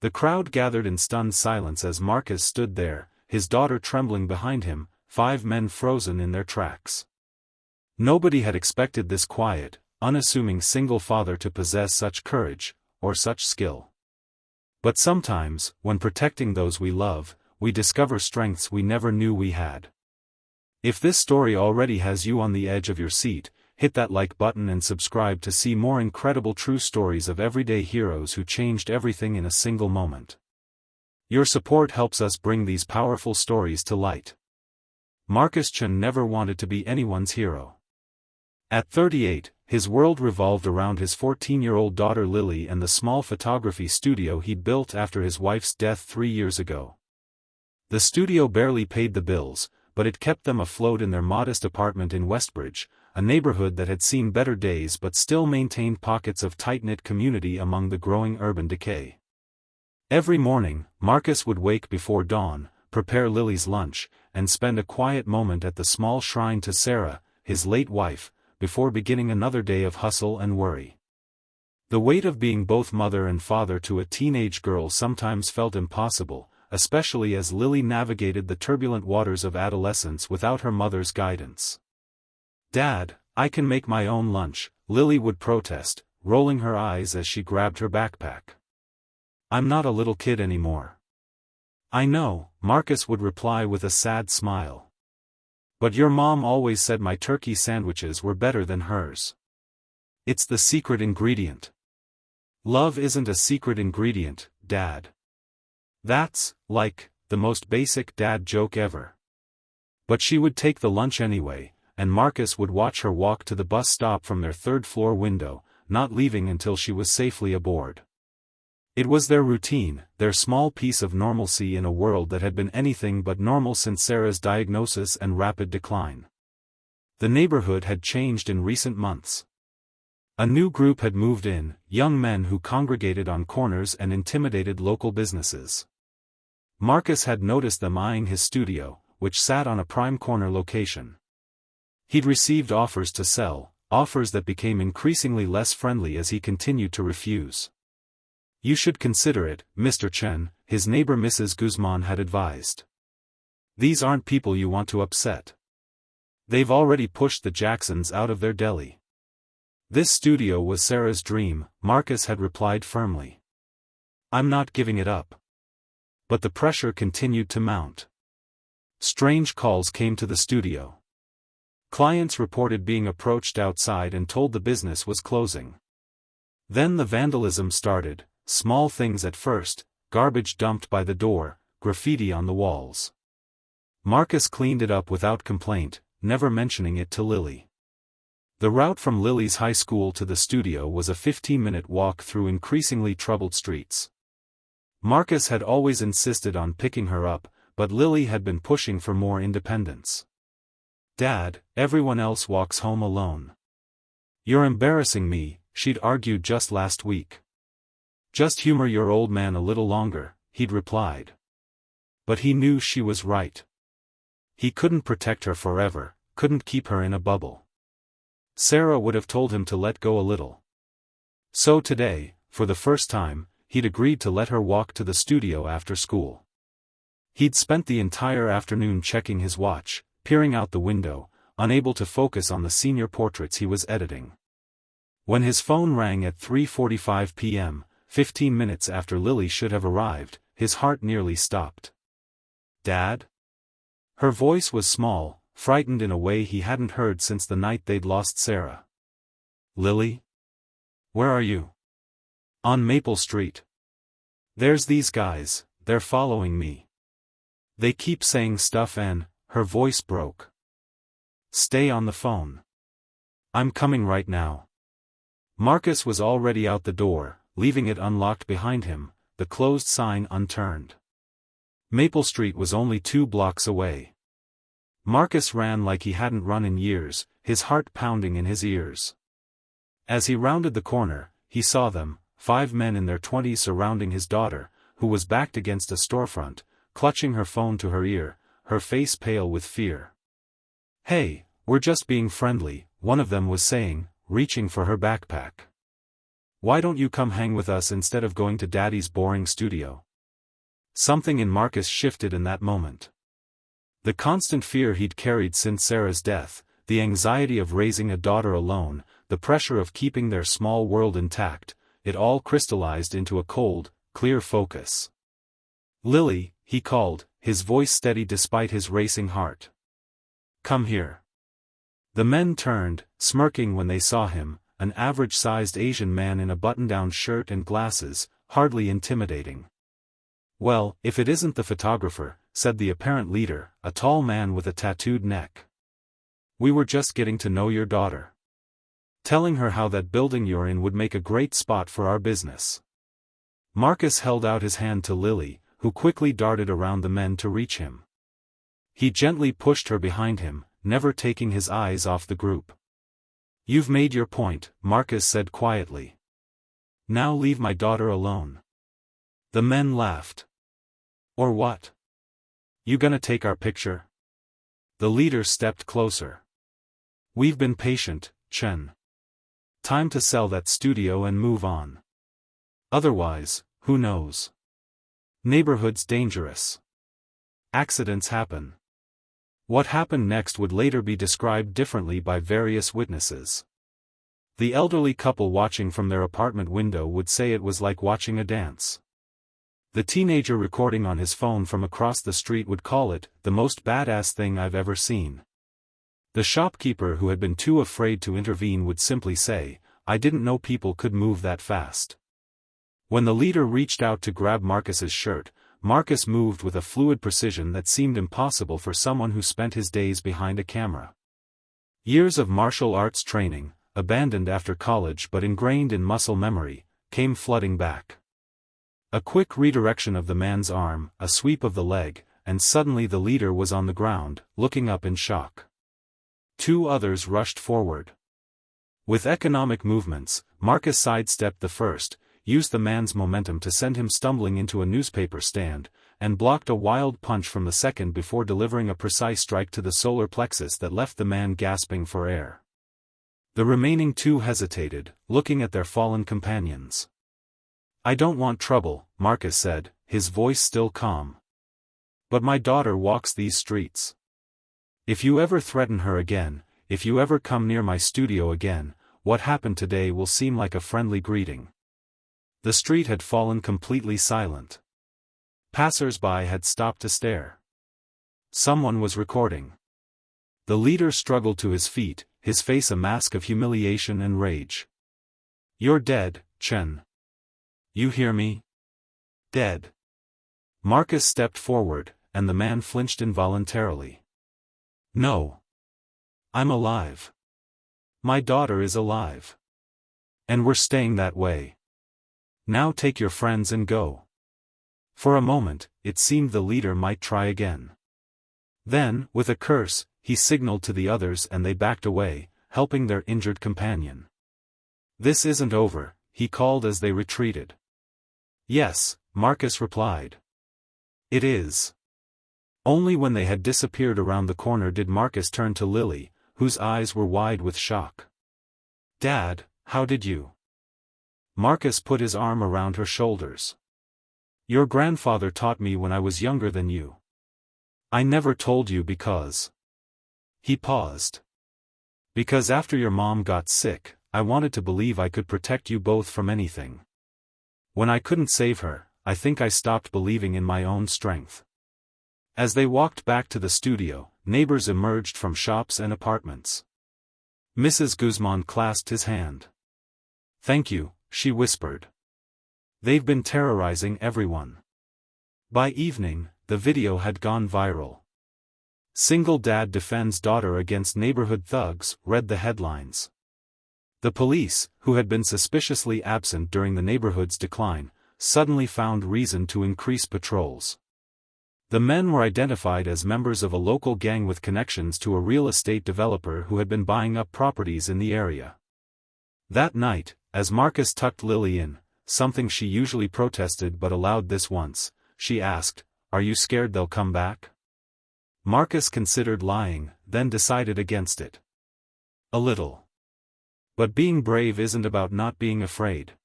The crowd gathered in stunned silence as Marcus stood there, his daughter trembling behind him, 5 men frozen in their tracks. Nobody had expected this quiet, unassuming single father to possess such courage, or such skill. But sometimes, when protecting those we love, we discover strengths we never knew we had. If this story already has you on the edge of your seat, hit that like button and subscribe to see more incredible true stories of everyday heroes who changed everything in a single moment. Your support helps us bring these powerful stories to light. Marcus Chen never wanted to be anyone's hero. At 38, his world revolved around his 14-year-old daughter Lily and the small photography studio he'd built after his wife's death 3 years ago. The studio barely paid the bills, but it kept them afloat in their modest apartment in Westbridge, a neighborhood that had seen better days but still maintained pockets of tight-knit community among the growing urban decay. Every morning, Marcus would wake before dawn, prepare Lily's lunch, and spend a quiet moment at the small shrine to Sarah, his late wife, before beginning another day of hustle and worry. The weight of being both mother and father to a teenage girl sometimes felt impossible, especially as Lily navigated the turbulent waters of adolescence without her mother's guidance. "Dad, I can make my own lunch," Lily would protest, rolling her eyes as she grabbed her backpack. "I'm not a little kid anymore." "I know," Marcus would reply with a sad smile. "But your mom always said my turkey sandwiches were better than hers." "It's the secret ingredient." "Love isn't a secret ingredient, Dad." That's, like, the most basic dad joke ever. But she would take the lunch anyway, and Marcus would watch her walk to the bus stop from their third-floor window, not leaving until she was safely aboard. It was their routine, their small piece of normalcy in a world that had been anything but normal since Sarah's diagnosis and rapid decline. The neighborhood had changed in recent months. A new group had moved in, young men who congregated on corners and intimidated local businesses. Marcus had noticed them eyeing his studio, which sat on a prime corner location. He'd received offers to sell, offers that became increasingly less friendly as he continued to refuse. "You should consider it, Mr. Chen," his neighbor Mrs. Guzman had advised. "These aren't people you want to upset. They've already pushed the Jacksons out of their deli." This studio was Sarah's dream, Marcus had replied firmly. "I'm not giving it up." But the pressure continued to mount. Strange calls came to the studio. Clients reported being approached outside and told the business was closing. Then the vandalism started, small things at first, garbage dumped by the door, graffiti on the walls. Marcus cleaned it up without complaint, never mentioning it to Lily. The route from Lily's high school to the studio was a 15-minute walk through increasingly troubled streets. Marcus had always insisted on picking her up, but Lily had been pushing for more independence. "Dad, everyone else walks home alone." "You're embarrassing me," she'd argued just last week. "Just humor your old man a little longer," he'd replied. But he knew she was right. He couldn't protect her forever, couldn't keep her in a bubble. Sarah would have told him to let go a little. So today, for the first time, he'd agreed to let her walk to the studio after school. He'd spent the entire afternoon checking his watch, peering out the window, unable to focus on the senior portraits he was editing. When his phone rang at 3:45 p.m., 15 minutes after Lily should have arrived, his heart nearly stopped. "Dad?" Her voice was small, frightened in a way he hadn't heard since the night they'd lost Sarah. "Lily? Where are you?" "On Maple Street. There's these guys, they're following me. They keep saying stuff and," her voice broke. "Stay on the phone. I'm coming right now." Marcus was already out the door, leaving it unlocked behind him, the closed sign unturned. Maple Street was only 2 blocks away. Marcus ran like he hadn't run in years, his heart pounding in his ears. As he rounded the corner, he saw them, 5 men in their 20s surrounding his daughter, who was backed against a storefront, clutching her phone to her ear, her face pale with fear. "Hey, we're just being friendly," one of them was saying, reaching for her backpack. Why don't you come hang with us instead of going to Daddy's boring studio? Something in Marcus shifted in that moment. The constant fear he'd carried since Sarah's death, the anxiety of raising a daughter alone, the pressure of keeping their small world intact, it all crystallized into a cold, clear focus. "Lily," he called, his voice steady despite his racing heart. "Come here." The men turned, smirking when they saw him, an average-sized Asian man in a button-down shirt and glasses, hardly intimidating. "Well, if it isn't the photographer," said the apparent leader, a tall man with a tattooed neck. "We were just getting to know your daughter. Telling her how that building you're in would make a great spot for our business." Marcus held out his hand to Lily, who quickly darted around the men to reach him. He gently pushed her behind him, never taking his eyes off the group. "You've made your point," Marcus said quietly. "Now leave my daughter alone." The men laughed. "Or what? You gonna take our picture?" The leader stepped closer. "We've been patient, Chen. Time to sell that studio and move on. Otherwise, who knows? Neighborhood's dangerous. Accidents happen." What happened next would later be described differently by various witnesses. The elderly couple watching from their apartment window would say it was like watching a dance. The teenager recording on his phone from across the street would call it, "the most badass thing I've ever seen." The shopkeeper who had been too afraid to intervene would simply say, "I didn't know people could move that fast." When the leader reached out to grab Marcus's shirt, Marcus moved with a fluid precision that seemed impossible for someone who spent his days behind a camera. Years of martial arts training, abandoned after college but ingrained in muscle memory, came flooding back. A quick redirection of the man's arm, a sweep of the leg, and suddenly the leader was on the ground, looking up in shock. Two others rushed forward. With economic movements, Marcus sidestepped the first, used the man's momentum to send him stumbling into a newspaper stand, and blocked a wild punch from the second before delivering a precise strike to the solar plexus that left the man gasping for air. The remaining two hesitated, looking at their fallen companions. "I don't want trouble," Marcus said, his voice still calm. "But my daughter walks these streets. If you ever threaten her again, if you ever come near my studio again, what happened today will seem like a friendly greeting." The street had fallen completely silent. Passers-by had stopped to stare. Someone was recording. The leader struggled to his feet, his face a mask of humiliation and rage. "You're dead, Chen. You hear me? Dead." Marcus stepped forward, and the man flinched involuntarily. "No. I'm alive. My daughter is alive. And we're staying that way. Now take your friends and go." For a moment, it seemed the leader might try again. Then, with a curse, he signaled to the others and they backed away, helping their injured companion. "This isn't over," he called as they retreated. "Yes," Marcus replied. "It is." Only when they had disappeared around the corner did Marcus turn to Lily, whose eyes were wide with shock. "Dad, how did you?" Marcus put his arm around her shoulders. "Your grandfather taught me when I was younger than you. I never told you because..." He paused. "Because after your mom got sick, I wanted to believe I could protect you both from anything. When I couldn't save her, I think I stopped believing in my own strength." As they walked back to the studio, neighbors emerged from shops and apartments. Mrs. Guzman clasped his hand. "Thank you," she whispered. "They've been terrorizing everyone." By evening, the video had gone viral. "Single dad defends daughter against neighborhood thugs," read the headlines. The police, who had been suspiciously absent during the neighborhood's decline, suddenly found reason to increase patrols. The men were identified as members of a local gang with connections to a real estate developer who had been buying up properties in the area. That night, as Marcus tucked Lily in, something she usually protested but allowed this once, she asked, "Are you scared they'll come back?" Marcus considered lying, then decided against it. A little. But being brave isn't about not being afraid.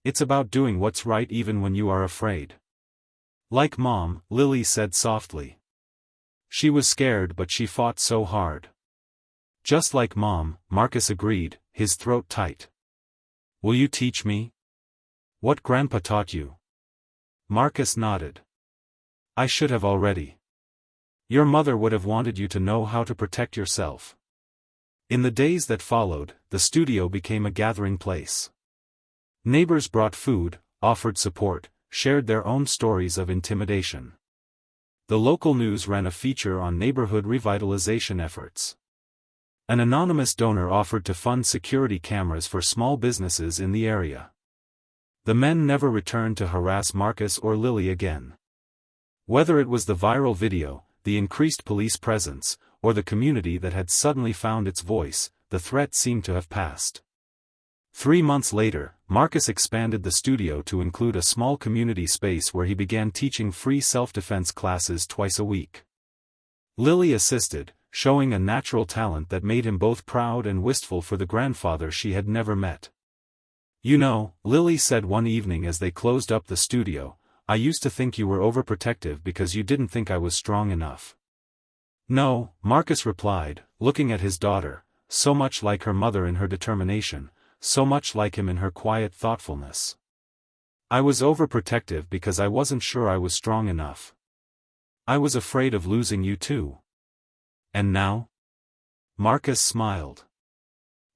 It's about doing what's right even when you are afraid. Like Mom, Lily said softly. She was scared but she fought so hard. Just like Mom, Marcus agreed, his throat tight. Will you teach me? What Grandpa taught you? Marcus nodded. I should have already. Your mother would have wanted you to know how to protect yourself. In the days that followed, the studio became a gathering place. Neighbors brought food, offered support, shared their own stories of intimidation. The local news ran a feature on neighborhood revitalization efforts. An anonymous donor offered to fund security cameras for small businesses in the area. The men never returned to harass Marcus or Lily again. Whether it was the viral video, the increased police presence, or the community that had suddenly found its voice, the threat seemed to have passed. 3 months later, Marcus expanded the studio to include a small community space where he began teaching free self-defense classes twice a week. Lily assisted, showing a natural talent that made him both proud and wistful for the grandfather she had never met. You know, Lily said one evening as they closed up the studio, I used to think you were overprotective because you didn't think I was strong enough. No, Marcus replied, looking at his daughter, so much like her mother in her determination, so much like him in her quiet thoughtfulness. I was overprotective because I wasn't sure I was strong enough. I was afraid of losing you too. And now? Marcus smiled.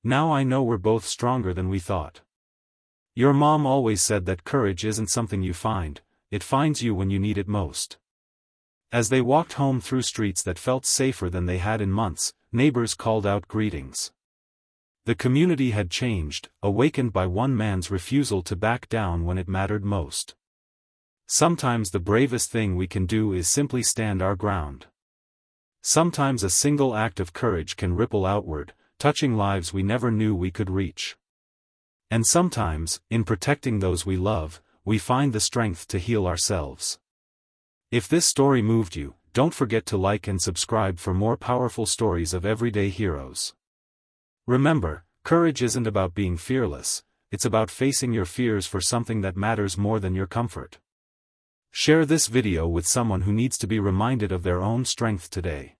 Now I know we're both stronger than we thought. Your mom always said that courage isn't something you find, it finds you when you need it most. As they walked home through streets that felt safer than they had in months, neighbors called out greetings. The community had changed, awakened by one man's refusal to back down when it mattered most. Sometimes the bravest thing we can do is simply stand our ground. Sometimes a single act of courage can ripple outward, touching lives we never knew we could reach. And sometimes, in protecting those we love, we find the strength to heal ourselves. If this story moved you, don't forget to like and subscribe for more powerful stories of everyday heroes. Remember, courage isn't about being fearless, it's about facing your fears for something that matters more than your comfort. Share this video with someone who needs to be reminded of their own strength today.